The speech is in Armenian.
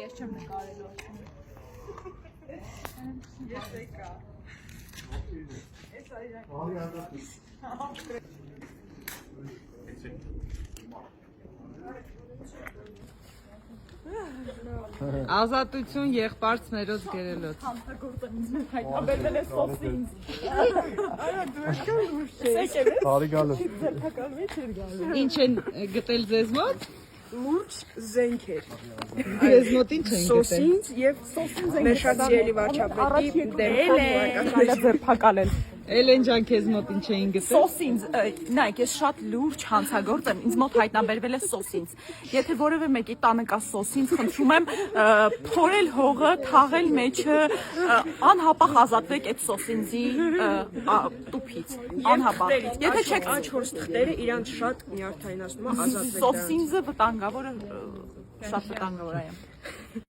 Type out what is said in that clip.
ես չեմ նկարելու։ Ես եկա։ Ազատություն եղբարց ներոց գերելոց։ Հայտնաբերվել է սոսինձ։ Բարի գալու։ Ինչ են գտել ձեզ մոտ։ Լուրջ զենքեր, Ձեզ մոտ ինչ են գտել։ սոսինձ եւ մեր շատ սիրելի վարչապետի Ձերբակալել։ Էլեն ջան, քեզ մոտ ինչ էին գտել։ Սոսինձ, նայեք, ես շատ լուրջ հանցագործ եմ, ինձ մոտ հայտնաբերվել է սոսինձ։ Եթե որևէ մեկի տանը կա սոսինձ, խնդրում եմ փորել հողը, թաղել մեջը, անհապաղ ազատվեք այդ սոսինձի տուփից։ Անհապաղ։ Եթե չեք անչորս թղթերը իրանց շատ նյարդայնացնում է ազատվեք։ սոսինձը վտանգավոր է, շատ վտանգավոր է։